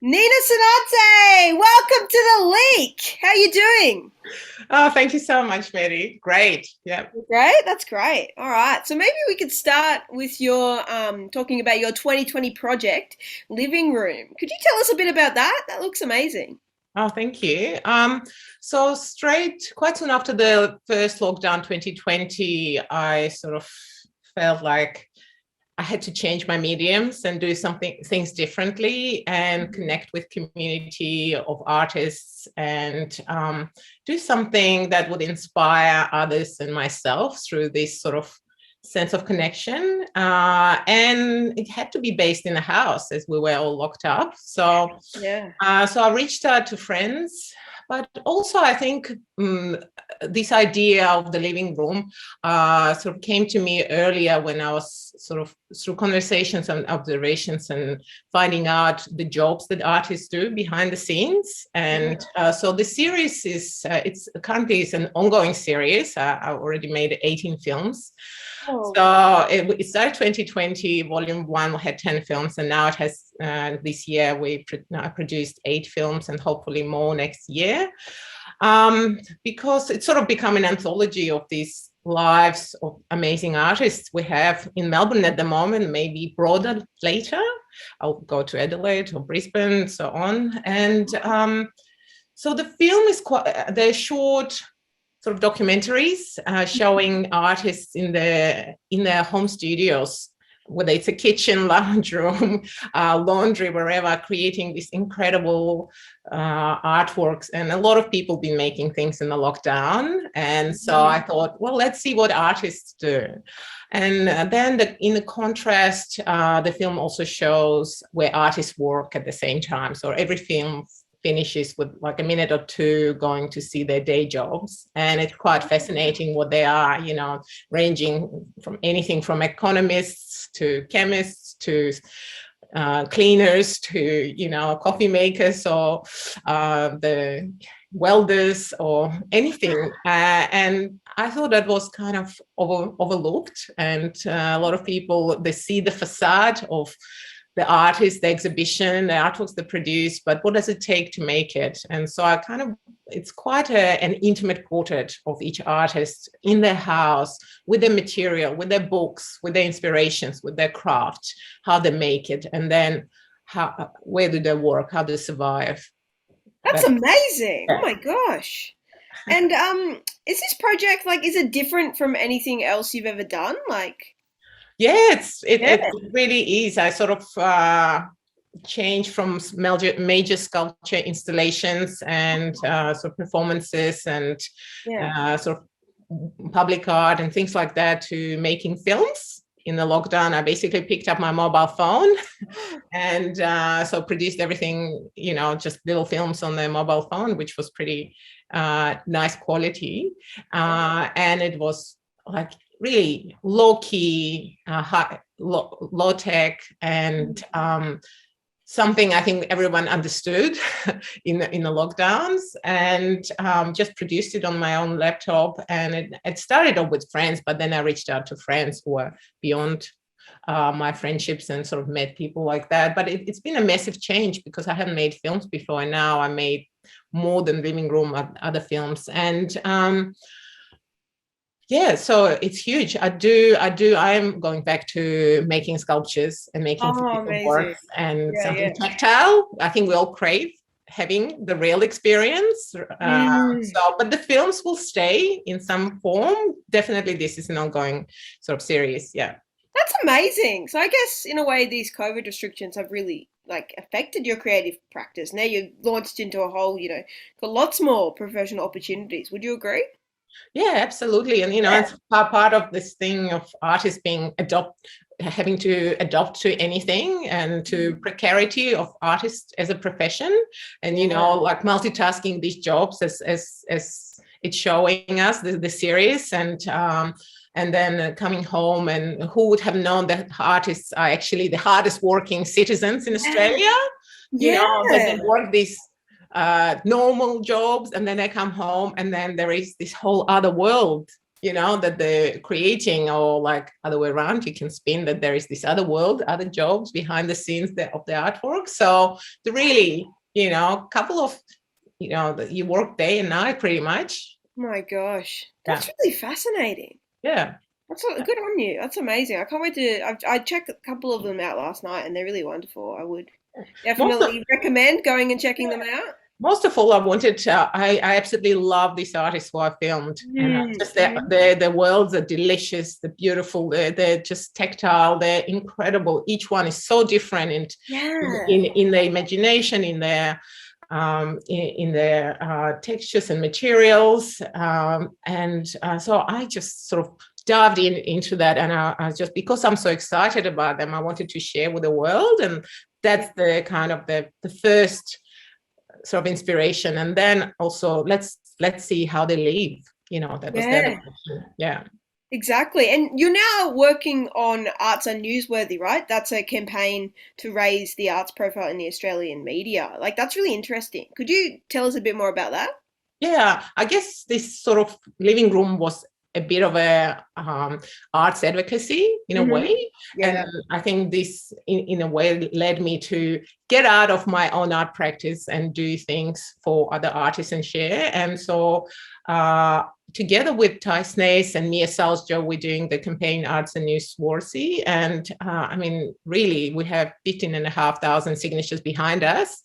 Nina Sanadze, welcome to the leak. How you doing? Oh, thank you so much, Mary. Great. Yeah. Great, that's great. All right, so maybe we could start with your talking about your 2020 project, Living Room. Could you tell us a bit about that? That looks amazing. Oh, thank you. So quite soon after the first lockdown, 2020, I sort of felt like I had to change my mediums and do things differently and connect with community of artists and do something that would inspire others and myself through this sort of sense of connection. And it had to be based in a house as we were all locked up. Yeah. So I reached out to friends, but also I think this idea of the living room sort of came to me earlier when I was sort of through conversations and observations and finding out the jobs that artists do behind the scenes. And so the series it's currently it's an ongoing series. I already made 18 films. Oh, So it started 2020, volume one had 10 films, and now it has, this year, I produced 8 films and hopefully more next year. Because it's sort of become an anthology of these lives of amazing artists we have in Melbourne at the moment, maybe broader later. I'll go to Adelaide or Brisbane, so on. And so the film is they're short sort of documentaries showing artists in their home studios, whether it's a kitchen, lounge room, laundry, wherever, creating these incredible artworks. And a lot of people been making things in the lockdown. And so I thought, well, let's see what artists do. And then in the contrast, the film also shows where artists work at the same time. So every film finishes with like a minute or two going to see their day jobs. And it's quite fascinating what they are, ranging from anything from economists to chemists to cleaners to, coffee makers or the welders or anything. And I thought that was kind of overlooked. And a lot of people, they see the facade of the artist, the exhibition, the artworks they produce, but what does it take to make it? And so it's quite an intimate portrait of each artist in their house, with their material, with their books, with their inspirations, with their craft, how they make it, and then where do they work, how they survive. That's amazing. Oh Yeah. my gosh. And is this project like is it different from anything else you've ever done? Yeah, Yeah. it really is. I sort of changed from major sculpture installations and sort of performances and Yeah. sort of public art and things like that to making films. In the lockdown, I basically picked up my mobile phone and so produced everything, just little films on the mobile phone, which was pretty nice quality. And it was like really low key, low tech, and something I think everyone understood in the lockdowns, and just produced it on my own laptop. And it started off with friends, but then I reached out to friends who were beyond my friendships and sort of met people like that. But it's been a massive change because I hadn't made films before, and now I made more than Living Room, other films. And yeah, so it's huge. I'm going back to making sculptures and making Oh, physical amazing. works and Yeah, something yeah. tactile. I think we all crave having the real experience. Mm. But the films will stay in some form. Definitely, this is an ongoing sort of series. Yeah. That's amazing. So I guess in a way these COVID restrictions have really affected your creative practice. Now you're launched into a whole, got lots more professional opportunities. Would you agree? Yeah, absolutely. And Yeah. it's part of this thing of artists having to adopt to anything and to precarity of artists as a profession, and Yeah. like multitasking these jobs as it's showing us the series, and then coming home, and who would have known that artists are actually the hardest working citizens in Yeah. Australia, that they Yeah. work these normal jobs, and then they come home, and then there is this whole other world, that they're creating, or like other way around, you can spin that there is this other world, other jobs behind the scenes of the artwork. So the really, couple of, you work day and night pretty much. My gosh, Yeah. that's really fascinating. Yeah. That's good on you. That's amazing. I can't wait to. I checked a couple of them out last night, and they're really wonderful. I would Most of, definitely recommend going and checking them out. most of all, I wanted to, I absolutely love these artists who I filmed, and just their worlds are delicious, they're beautiful, they're just tactile, they're incredible. Each one is so different in their imagination, in their textures and materials, so I just sort of dived into that, and I just, because I'm so excited about them, I wanted to share with the world, and that's the kind of the first sort of inspiration. And then also let's see how they live. That was their question. Yeah. Exactly. And you're now working on Arts Are Newsworthy, right? That's a campaign to raise the arts profile in the Australian media. Like, that's really interesting. Could you tell us a bit more about that? Yeah, I guess this sort of living room was a bit of a arts advocacy in a way. Yeah. And I think this in a way led me to get out of my own art practice and do things for other artists and share. And so together with Ty Snace and Mia Salzjo, we're doing the campaign Arts Are Newsworthy. And I mean, really, we have 15,500 signatures behind us.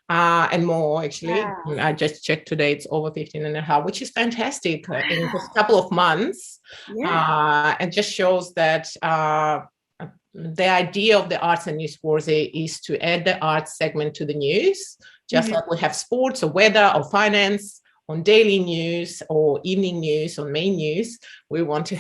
And more, actually. Wow. I just checked today, it's over 15,500, which is fantastic. Wow. In just a couple of months. Yeah. And just shows that the idea of the Arts Are Newsworthy is to add the arts segment to the news, just like we have sports or weather or finance on daily news or evening news on main news. We want to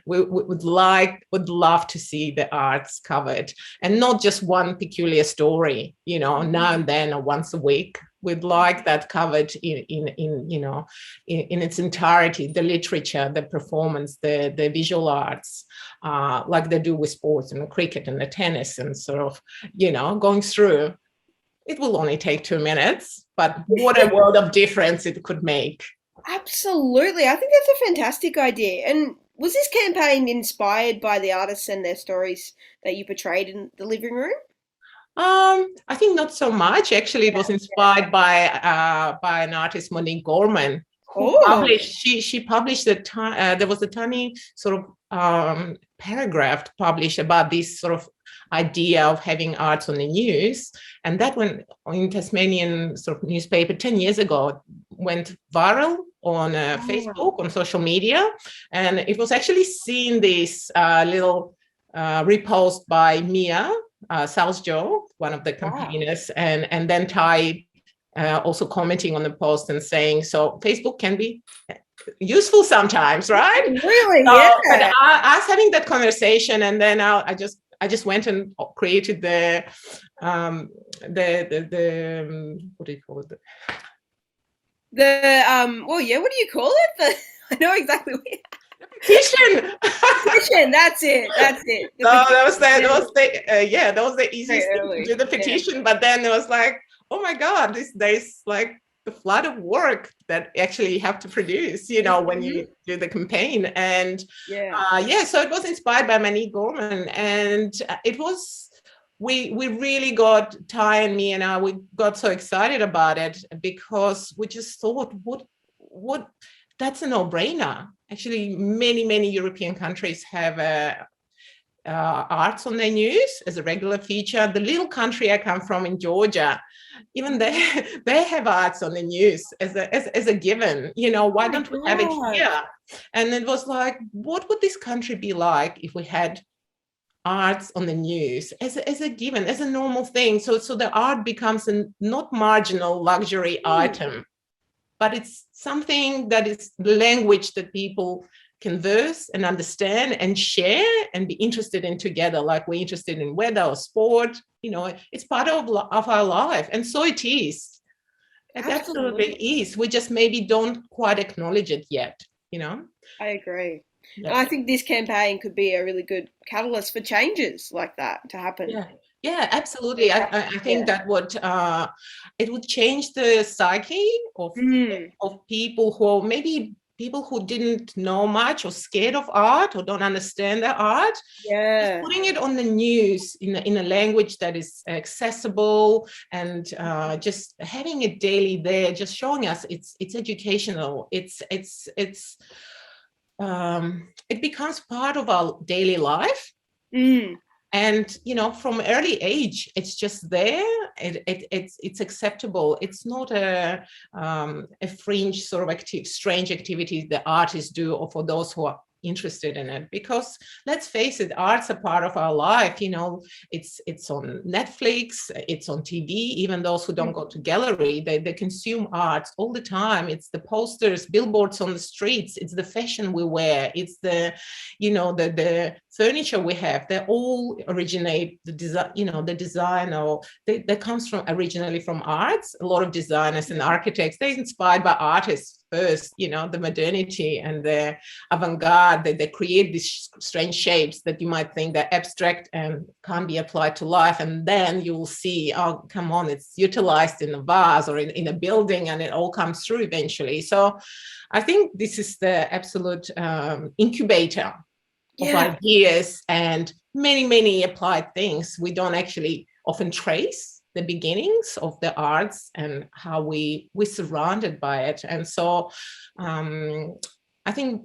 would love to see the arts covered, and not just one peculiar story, now and then or once a week. We'd like that covered in its entirety, the literature, the performance, the visual arts, like they do with sports and the cricket and the tennis, and sort of going through. It will only take 2 minutes, but what a world of difference it could make. Absolutely. I think that's a fantastic idea. And was this campaign inspired by the artists and their stories that you portrayed in the living room? I think not so much. Actually, it was inspired by an artist, Monique Gorman, who published. She published there was a tiny sort of paragraph published about this sort of idea of having arts on the news, and that went in Tasmanian sort of newspaper 10 years ago, went viral on Facebook, on social media, and it was actually seen this little repost by Mia Salzjo, one of the campaigners, and then Ty also commenting on the post and saying, so Facebook can be useful sometimes, right? Really? Yeah. But I was having that conversation, and then I just went and created the what do you call it? Well, yeah, what do you call it? I know exactly what petition. Petition, that's it. That was the easiest thing to do, the petition. Yeah. But then it was like, oh my God, there's like the flood of work that actually you have to produce, when you do the campaign. And so it was inspired by Monique Gorman, and it was, we really got, Ty and me and I, we got so excited about it because we just thought, what that's a no-brainer. Actually, many European countries have arts on their news as a regular feature. The little country I come from in Georgia, even they have arts on the news as a given. Why don't we have it here? And it was like, what would this country be like if we had arts on the news as a given, as a normal thing? So the art becomes a not marginal luxury item, but it's something that is the language that people converse and understand and share and be interested in together, like we're interested in weather or sport. It's part of our life, and so it is. It absolutely is. We just maybe don't quite acknowledge it yet. I agree. Yeah. And I think this campaign could be a really good catalyst for changes like that to happen. Yeah, absolutely. I think that it would change the psyche of people who maybe people who didn't know much or scared of art or don't understand the art, just Yeah. putting it on the news in a language that is accessible, and just having it daily there, just showing us it's educational. It becomes part of our daily life. Mm. And from early age, it's just there. It's acceptable. It's not a fringe sort of strange activity that artists do, or for those who are interested in it. Because let's face it, art's a part of our life. It's on Netflix, it's on TV. Even those who don't go to gallery, they consume art all the time. It's the posters, billboards on the streets, it's the fashion we wear, it's the furniture we have. They all originate the design, or that comes from originally from arts. A lot of designers and architects, they're inspired by artists first, the modernity and the avant-garde. They create these strange shapes that you might think they're abstract and can't be applied to life, and then you will see, oh, come on, it's utilized in a vase or in a building, and it all comes through eventually. So I think this is the absolute incubator of ideas and many, many applied things. We don't actually often trace the beginnings of the arts and how we're surrounded by it. And so I think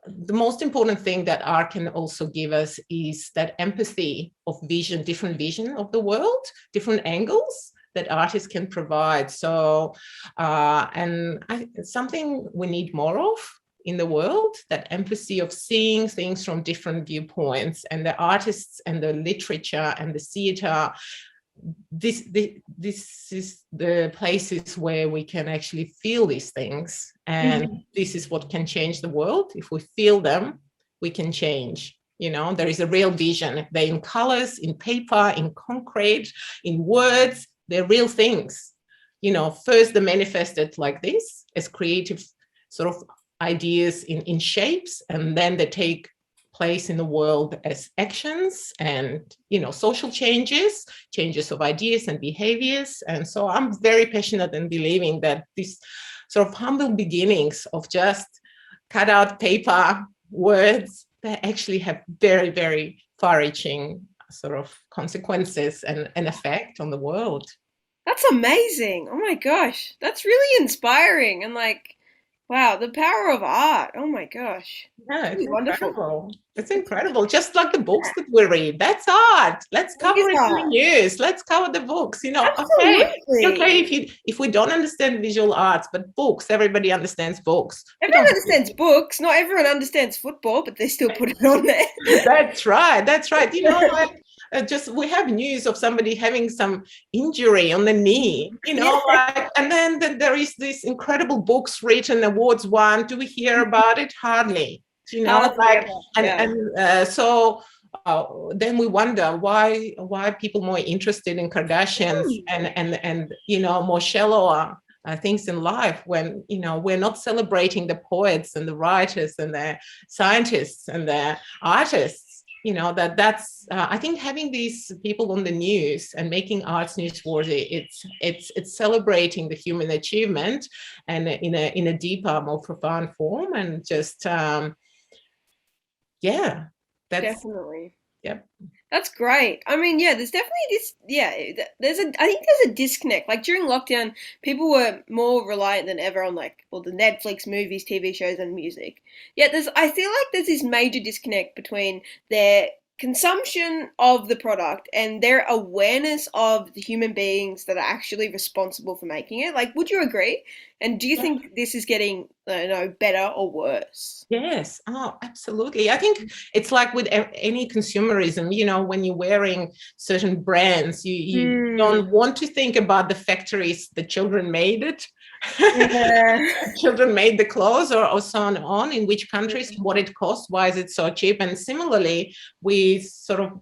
the most important thing that art can also give us is that empathy of vision, different vision of the world, different angles that artists can provide. So, it's something we need more of in the world, that empathy of seeing things from different viewpoints. And the artists and the literature and the theater, this is the places where we can actually feel these things. And this is what can change the world. If we feel them, we can change. There is a real vision. They're in colors, in paper, in concrete, in words. They're real things. First they manifested like this as creative sort of ideas in shapes, and then they take place in the world as actions and social changes of ideas and behaviors. And so I'm very passionate in believing that these sort of humble beginnings of just cut out paper words, they actually have very, very far-reaching sort of consequences and an effect on the world. That's amazing. Oh my gosh. That's really inspiring. And wow, the power of art. Oh my gosh. Yeah, it's Really wonderful. incredible. It's incredible. Just like the books that we read, that's art. Let's cover it in the news. Let's cover the books. Okay, if we don't understand visual arts, but books, everybody understands books. Everyone understands books. Not everyone understands football, but they still put it on there. That's right. We have news of somebody having some injury on the knee, and then there is this incredible books written, awards won. Do we hear about it? Hardly. Then we wonder why people more interested in Kardashians and more shallower things in life, when we're not celebrating the poets and the writers and the scientists and the artists. That's I think having these people on the news and making arts newsworthy, it's celebrating the human achievement, and in a deeper, more profound form, and just that's definitely. Yep. That's great. I mean, there's definitely this, I think there's a disconnect. Like during lockdown, people were more reliant than ever on the Netflix, movies, TV shows, and music. Yet I feel like there's this major disconnect between their consumption of the product and their awareness of the human beings that are actually responsible for making it. Would you agree? And do you think this is getting, better or worse? Yes. Oh, absolutely. I think it's like with any consumerism, when you're wearing certain brands, you don't want to think about the factories the children made it. Children made the clothes or so on, in which countries, what it costs, why is it so cheap? And similarly, we sort of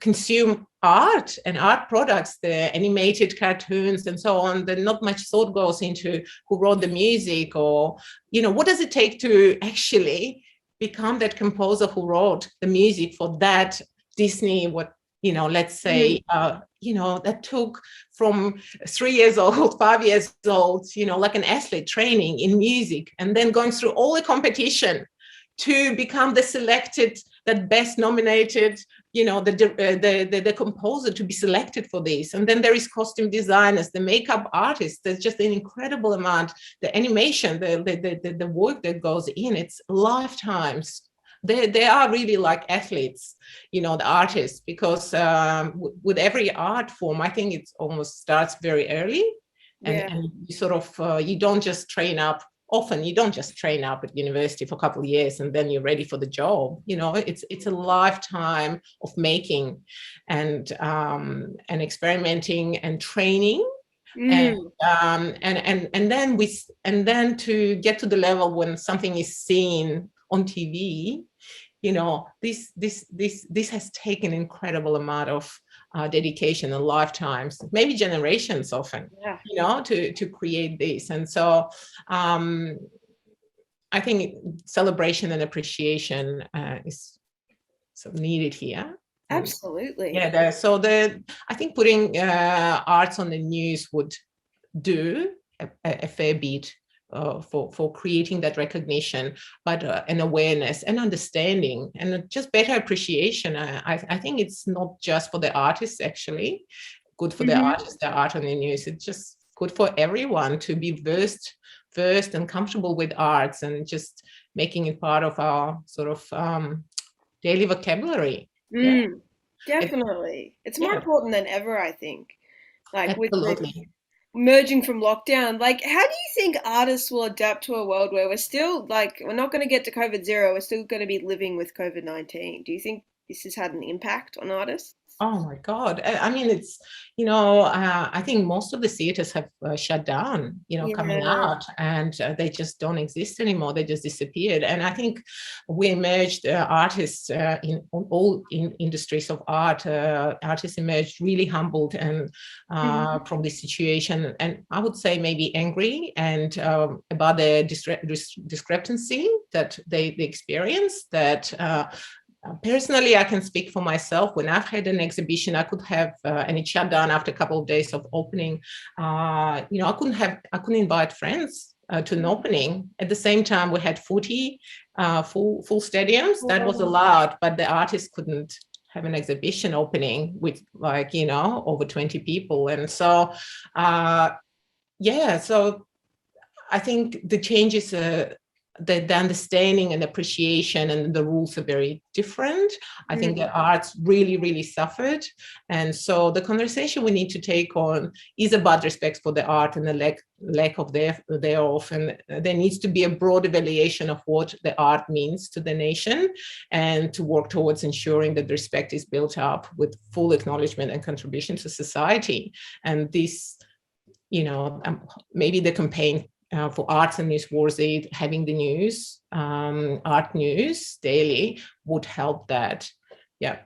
consume art and art products, the animated cartoons and so on, that not much thought goes into who wrote the music, or what does it take to actually become that composer who wrote the music for that Disney, let's say, that took from 3 years old, 5 years old, like an athlete training in music, and then going through all the competition to become the selected, that best nominated, the composer to be selected for this. And then there is costume designers, the makeup artists. There's just an incredible amount, the animation, the work that goes in. It's lifetimes. They are really like athletes, the artists, because with every art form, I think it almost starts very early. And you sort of, you don't just train up. Often you don't just train up at university for a couple of years and then you're ready for the job. It's a lifetime of making and experimenting and training. And then to get to the level when something is seen on TV, this has taken incredible amount of dedication and lifetimes, maybe generations often, to create this. And so I think celebration and appreciation is so needed here. Absolutely. Yeah, I think putting arts on the news would do a fair bit for creating that recognition, but an awareness and understanding and just better appreciation. I think it's not just for the artists, actually, good for the artists, the art on the news. It's just good for everyone to be versed and comfortable with arts and just making it part of our sort of daily vocabulary. Definitely. It's more important than ever, I think. Like Absolutely. with emerging from lockdown, like how do you think artists will adapt to a world where we're still like we're not going to get to COVID zero, we're still going to be living with COVID-19? Do you think this has had an impact on artists? Oh my God. I mean, it's, I think most of the theaters have shut down, coming out, and they just don't exist anymore. They just disappeared. And I think we emerged, artists in all industries of art, artists emerged really humbled and from this situation. And I would say maybe angry and about the discrepancy that they experienced, that personally, I can speak for myself. When I've had an exhibition, I could have, and it shut down after a couple of days of opening. I couldn't invite friends to an opening. At the same time, we had 40 full stadiums. That was allowed, but the artists couldn't have an exhibition opening with over 20 people. And so, so I think the changes. The understanding and appreciation and the rules are very different. I think the arts really, really suffered. And so the conversation we need to take on is about respect for the art and the lack of thereof. And there needs to be a broad evaluation of what the art means to the nation and to work towards ensuring that the respect is built up with full acknowledgement and contribution to society. And this, maybe the campaign for arts and newsworthy, having the news, art news daily would help that. Yeah.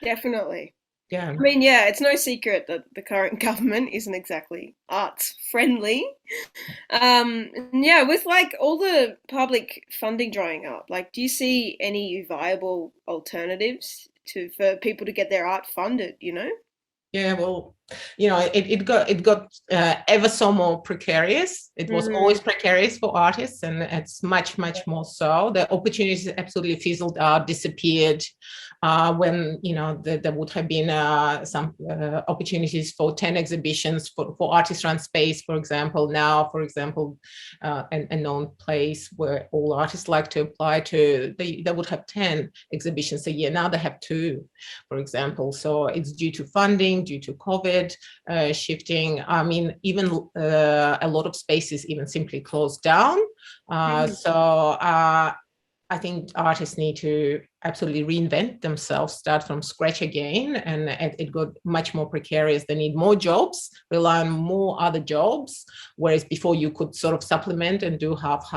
Definitely. Yeah. I mean, yeah, it's no secret that the current government isn't exactly arts friendly. With like all the public funding drying up, like, do you see any viable alternatives for people to get their art funded, Yeah, well, it got ever so more precarious. It was always precarious for artists, and it's much more so. The opportunities absolutely fizzled out, disappeared. When there would have been some opportunities for 10 exhibitions for artist run space, for example. Now, for example, a known place where all artists like to apply to, they would have 10 exhibitions a year. Now they have 2, for example. So it's due to funding, due to COVID shifting. I mean, even a lot of spaces even simply closed down. I think artists need to absolutely reinvent themselves, start from scratch again, and it got much more precarious. They need more jobs, rely on more other jobs, whereas before you could sort of supplement and do half.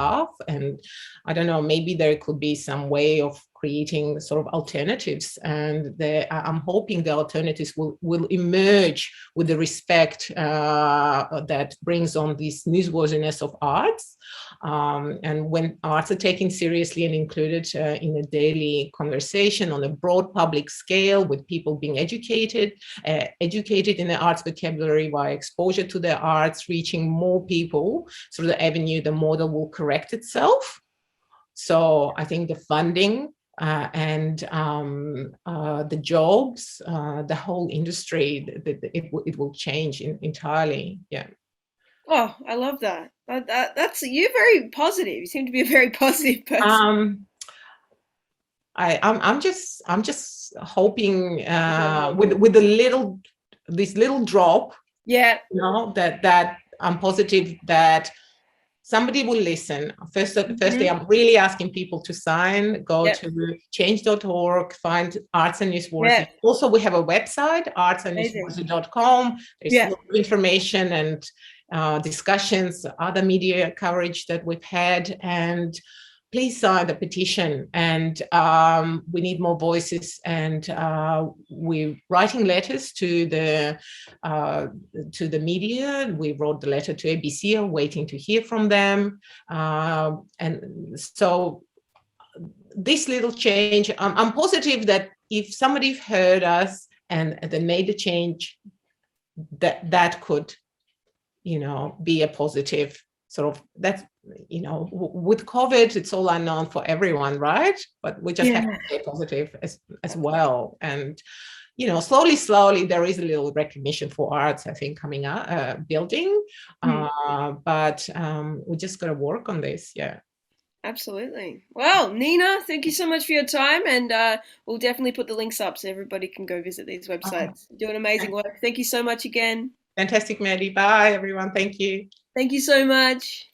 And I don't know, maybe there could be some way of creating sort of alternatives, and I'm hoping the alternatives will emerge with the respect that brings on this newsworthiness of arts. And when arts are taken seriously and included in a daily conversation on a broad public scale, with people being educated in the arts vocabulary via exposure to the arts, reaching more people through the avenue, the model will correct itself. So I think the funding and the jobs, the whole industry, it will change entirely. Yeah. Oh, I love that. That's you're very positive. You seem to be a very positive person. I'm just hoping with this little drop, Yeah. you know, that I'm positive that somebody will listen. Firstly, I'm really asking people to sign, go Yep. to change.org, find Arts and Newsworthy. Yeah. Also, we have a website, Amazing. artsandnewsworthy.com. There's Yeah. a lot of information and discussions, other media coverage that we've had, and please sign the petition. And we need more voices, and we're writing letters to the media. We wrote the letter to ABC, waiting to hear from them. And so this little change, I'm positive that if somebody heard us and they made a change, that could, be a positive sort of, that's, with COVID, it's all unknown for everyone, right? But we just have to stay positive as well. And, slowly, there is a little recognition for arts, I think, coming up, building. But we just got to work on this. Yeah. Absolutely. Well, Nina, thank you so much for your time, and we'll definitely put the links up so everybody can go visit these websites. Doing amazing work. Thank you so much again. Fantastic, Maddie. Bye, everyone. Thank you. Thank you so much.